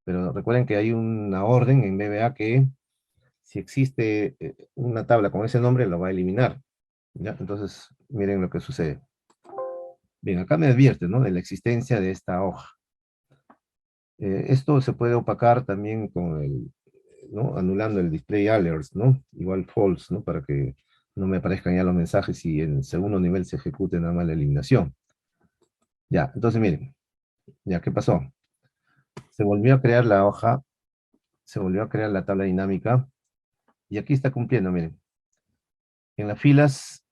Pero recuerden que hay una orden en VBA que si existe una tabla con ese nombre, la va a eliminar. ¿Ya? Entonces, miren lo que sucede. Bien, acá me advierte, ¿no? De la existencia de esta hoja. Esto se puede opacar también con ¿no? Anulando el display alerts, ¿no? Igual false, ¿no? Para que no me aparezcan ya los mensajes y en segundo nivel se ejecute nada más la eliminación. Ya, entonces miren, ya, ¿qué pasó? Se volvió a crear la hoja, se volvió a crear la tabla dinámica, y aquí está cumpliendo, miren. En las filas,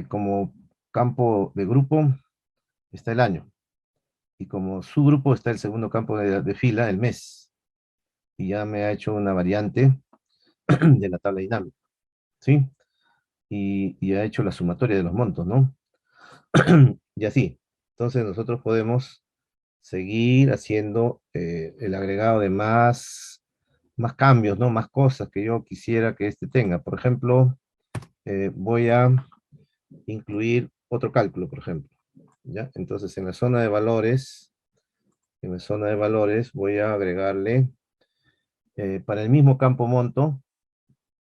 como campo de grupo, está el año. Y como subgrupo está el segundo campo de fila, el mes. Y ya me ha hecho una variante de la tabla dinámica. ¿Sí? y ha hecho la sumatoria de los montos, ¿no? Y así. Entonces nosotros podemos seguir haciendo el agregado de más cambios, ¿no? Más cosas que yo quisiera que este tenga. Por ejemplo, voy a incluir otro cálculo, por ejemplo. ¿Ya? Entonces, en la zona de valores voy a agregarle para el mismo campo monto,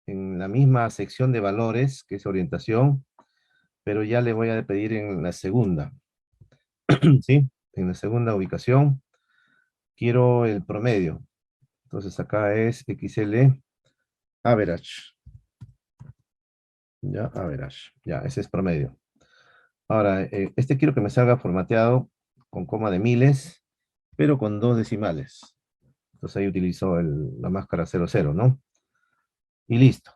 en la misma sección de valores, que es orientación, pero ya le voy a pedir en la segunda, ¿sí? En la segunda ubicación, quiero el promedio. Entonces acá es XL average. Ya, average. Ya, ese es promedio. Ahora, este quiero que me salga formateado con coma de miles, pero con dos decimales. Entonces ahí utilizo la máscara 00, ¿no? Y listo.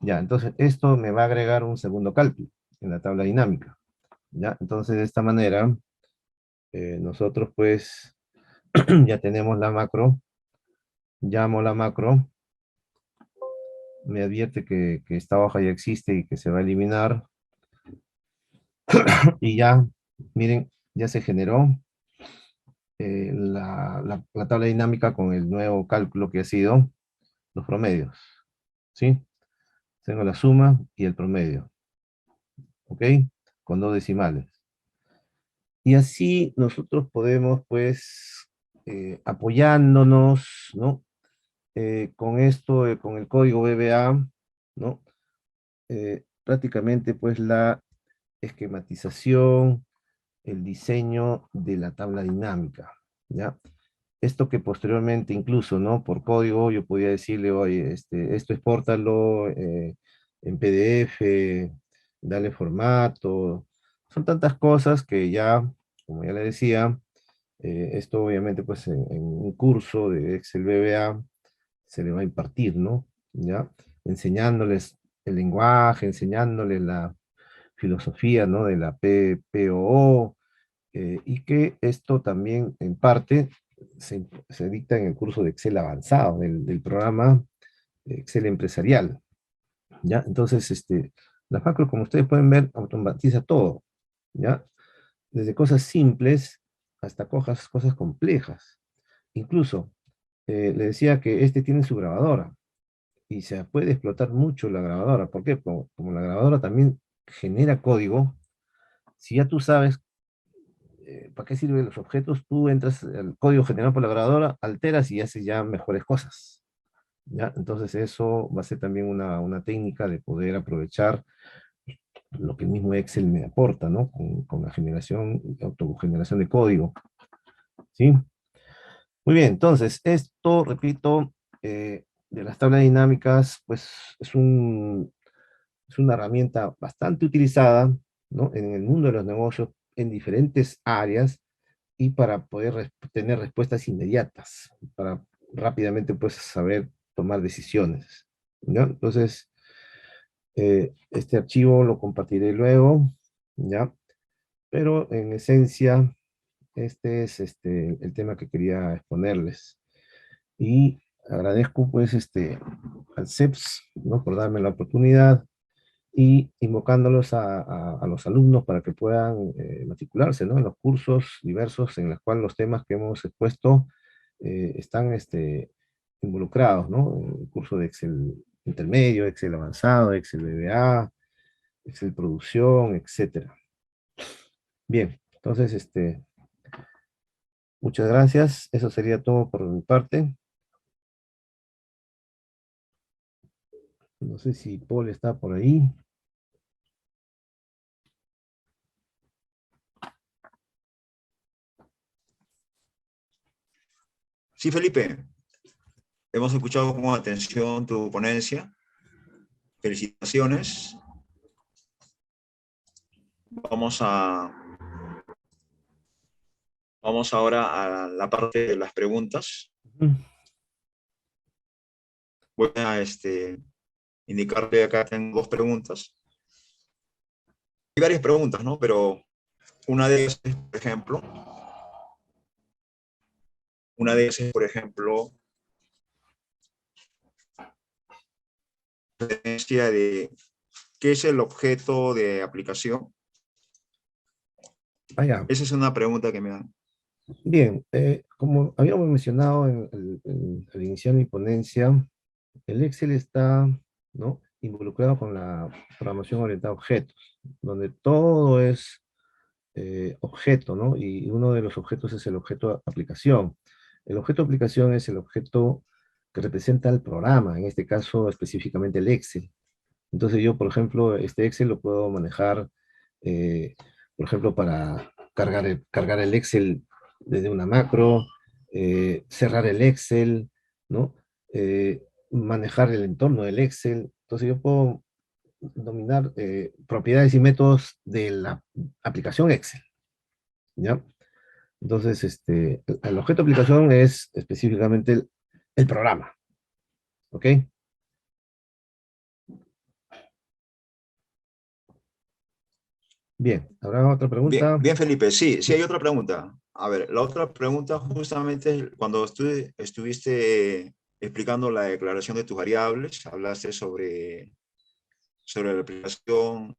Ya, entonces esto me va a agregar un segundo cálculo en la tabla dinámica. ¿Ya? Entonces de esta manera, nosotros pues ya tenemos la macro, llamo la macro, me advierte que esta hoja ya existe y que se va a eliminar, y ya, miren, ya se generó la tabla dinámica con el nuevo cálculo que ha sido los promedios, ¿sí? Tengo la suma y el promedio, ¿ok? Con dos decimales. Y así nosotros podemos, pues, apoyándonos, ¿no? Con esto, con el código VBA, ¿no? Prácticamente, pues, la esquematización, el diseño de la tabla dinámica, ¿ya? Esto que posteriormente, incluso, ¿no? Por código, yo podía decirle, oye, esto expórtalo en PDF, dale formato. Son tantas cosas que ya, como ya le decía, esto obviamente, pues, en un curso de Excel VBA se le va a impartir, ¿no? ¿Ya? Enseñándoles el lenguaje, enseñándoles la filosofía, ¿no? De la PPOO, y que esto también en parte se dicta en el curso de Excel avanzado, del programa Excel empresarial, ¿ya? Entonces, las macros, como ustedes pueden ver, automatiza todo, ¿ya? Desde cosas simples hasta cosas complejas. Incluso, le decía que este tiene su grabadora, y se puede explotar mucho la grabadora. ¿Por qué? Como la grabadora también genera código, si ya tú sabes para qué sirven los objetos, tú entras al código generado por la grabadora, alteras y haces ya mejores cosas, ¿ya? Entonces eso va a ser también una técnica de poder aprovechar lo que el mismo Excel me aporta, ¿no? Con la generación, autogeneración de código, ¿sí? Muy bien, entonces esto, repito, de las tablas dinámicas, pues es una herramienta bastante utilizada, ¿no? En el mundo de los negocios, en diferentes áreas, y para poder tener respuestas inmediatas, para rápidamente pues saber tomar decisiones, ¿ya? Entonces, este archivo lo compartiré luego, ¿ya? Pero en esencia, este es el tema que quería exponerles. Y agradezco pues al CEPS, ¿no? Por darme la oportunidad, y invocándolos a los alumnos para que puedan matricularse, ¿no? En los cursos diversos en los cuales los temas que hemos expuesto están involucrados, ¿no? El curso de Excel intermedio, Excel avanzado, Excel VBA, Excel producción, etcétera. Bien, entonces, muchas gracias. Eso sería todo por mi parte. No sé si Paul está por ahí. Sí, Felipe, hemos escuchado con atención tu ponencia. Felicitaciones. Vamos a, vamos ahora a la parte de las preguntas. Ujú. Voy a indicarte acá tengo dos preguntas. Hay varias preguntas, ¿no? Pero una de ellas es, por ejemplo, la diferencia de ¿Qué es el objeto de aplicación? Ah, ya. Esa es una pregunta que me dan. Bien, como habíamos mencionado al iniciar mi ponencia, el Excel está, ¿no?, involucrado con la programación orientada a objetos, donde todo es objeto, ¿no? Y uno de los objetos es el objeto de aplicación. El objeto de aplicación es el objeto que representa el programa, en este caso específicamente el Excel. Entonces yo, por ejemplo, este Excel lo puedo manejar, eh, por ejemplo, para cargar el Excel desde una macro, cerrar el Excel, ¿no? Manejar el entorno del Excel. Entonces yo puedo dominar propiedades y métodos de la aplicación Excel, ¿ya? Entonces, el objeto de aplicación es específicamente el programa, ¿ok? Bien, ¿habrá otra Bien, pregunta? bien, Felipe. Sí, sí Sí. hay otra pregunta. A ver, la otra pregunta justamente es cuando estuviste explicando la declaración de tus variables, hablaste sobre la aplicación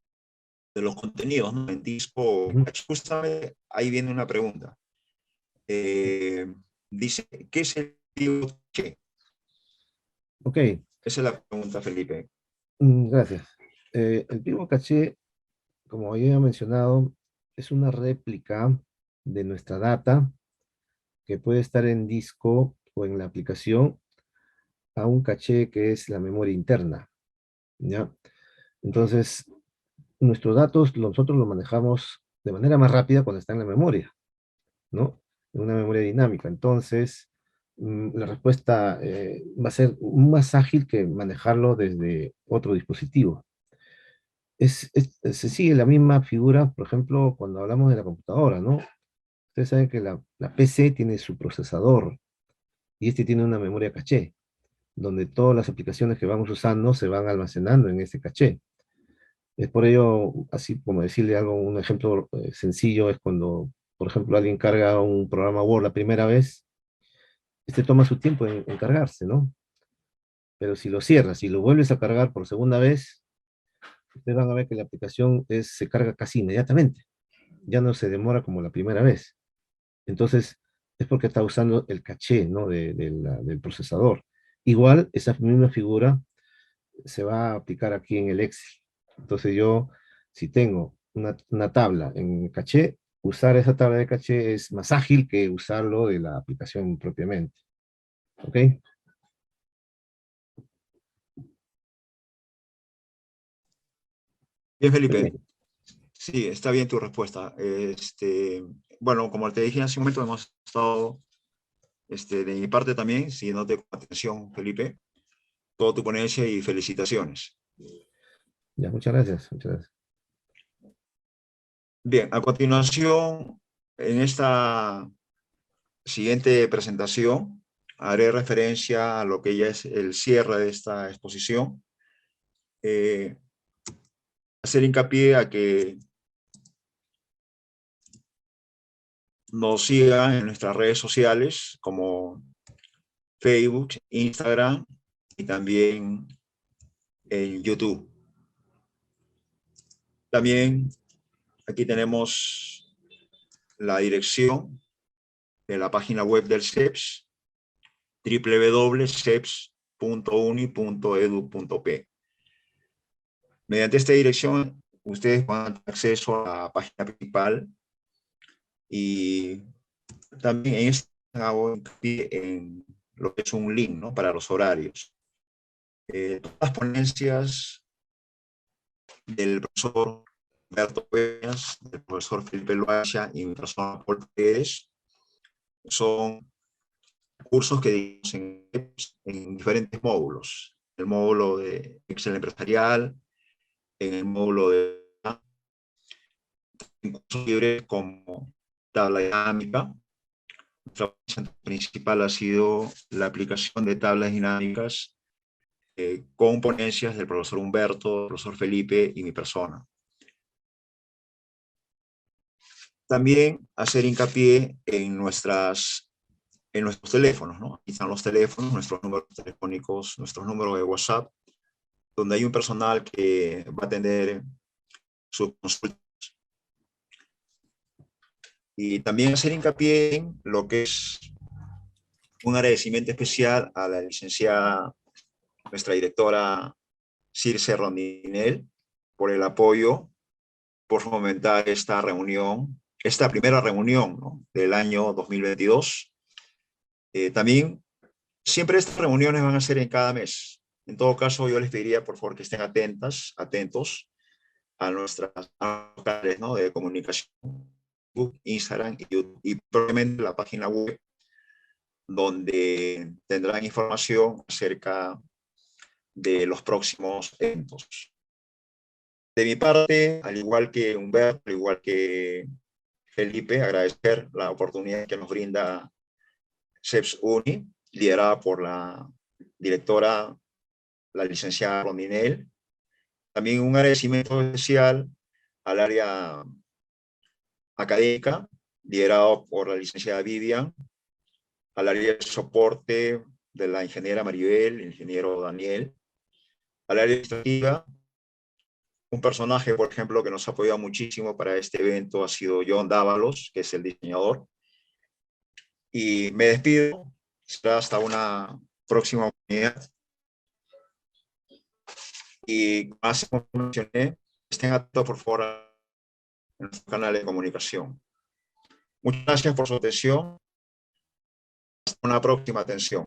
de los contenidos, ¿no? En Dispo. Ujú. Justamente ahí viene una pregunta. Eh, dice, ¿qué es el pivot caché? Ok, Esa es la pregunta, Felipe. gracias. El Pivot Caché, como ya he mencionado, es una réplica de nuestra data que puede estar en disco o en la aplicación a un caché que es la memoria interna, ¿ya? Entonces, nuestros datos nosotros los manejamos de manera más rápida cuando está en la memoria, ¿no? En una memoria dinámica. Entonces, la respuesta va a ser más ágil que manejarlo desde otro dispositivo. Se sigue la misma figura, por ejemplo, cuando hablamos de la computadora, ¿no? Ustedes saben que la PC tiene su procesador y este tiene una memoria caché, donde todas las aplicaciones que vamos usando se van almacenando en ese caché. Es por ello, así como decirle algo, un ejemplo sencillo es cuando, por ejemplo, alguien carga un programa Word la primera vez, este toma su tiempo en cargarse, ¿no? Pero si lo cierras y lo vuelves a cargar por segunda vez, ustedes van a ver que la aplicación se carga casi inmediatamente, ya no se demora como la primera vez. Entonces, es porque está usando el caché, ¿no?, del procesador. Igual, esa misma figura se va a aplicar aquí en el Excel. Entonces yo, si tengo una tabla en caché, usar esa tabla de caché es más ágil que usarlo de la aplicación propiamente. ¿Ok? Bien, Felipe. Ok. Sí, está bien tu respuesta. Bueno, como te dije hace un momento, hemos estado, de mi parte también, siguiéndote con atención, Felipe, toda tu ponencia y felicitaciones. Ya, muchas gracias. Muchas gracias. Bien, a continuación, en esta siguiente presentación, haré referencia a lo que ya es el cierre de esta exposición. Eh, hacer hincapié a que nos sigan en nuestras redes sociales como Facebook, Instagram y también en YouTube. También aquí tenemos la dirección de la página web del CEPS, www.ceps.uni.edu.p. Mediante esta dirección, ustedes van a tener acceso a la página principal y también en este hago hincapié en lo que es un link, ¿no?, para los horarios. Todas las ponencias del profesor Humberto Peñas, del profesor Felipe Loaiza y mi persona Paul Pérez son cursos que dimos en diferentes módulos. El módulo de Excel empresarial, en el módulo de cursos libres como tabla dinámica. Nuestra principal ha sido la aplicación de tablas dinámicas con ponencias del profesor Humberto, del profesor Felipe y mi persona. También hacer hincapié en nuestros teléfonos, ¿no? Aquí están los teléfonos, nuestros números telefónicos, nuestros números de WhatsApp, donde hay un personal que va a atender sus consultas. Y también hacer hincapié en lo que es un agradecimiento especial a la licenciada, nuestra directora Circe Rondinel, por el apoyo, por fomentar esta reunión, esta primera reunión, ¿no?, del año 2022. También, siempre estas reuniones van a ser en cada mes. En todo caso, yo les pediría, por favor, que estén atentos a nuestras canales, ¿no?, de comunicación, Instagram y YouTube, y probablemente la página web, donde tendrán información acerca de los próximos eventos. De mi parte, al igual que Humberto, al igual que Felipe, agradecer la oportunidad que nos brinda CEPS Uni, liderada por la directora, la licenciada Rondinel. También un agradecimiento especial al área académica, liderado por la licenciada Vivian, al área de soporte de la ingeniera Maribel, el ingeniero Daniel, al área administrativa. Un personaje, por ejemplo, que nos ha apoyado muchísimo para este evento ha sido John Dávalos, que es el diseñador. Y me despido, será hasta una próxima oportunidad. Y como mencioné, estén atentos, por favor, a nuestro canal de comunicación. Muchas gracias por su atención. Hasta una próxima atención.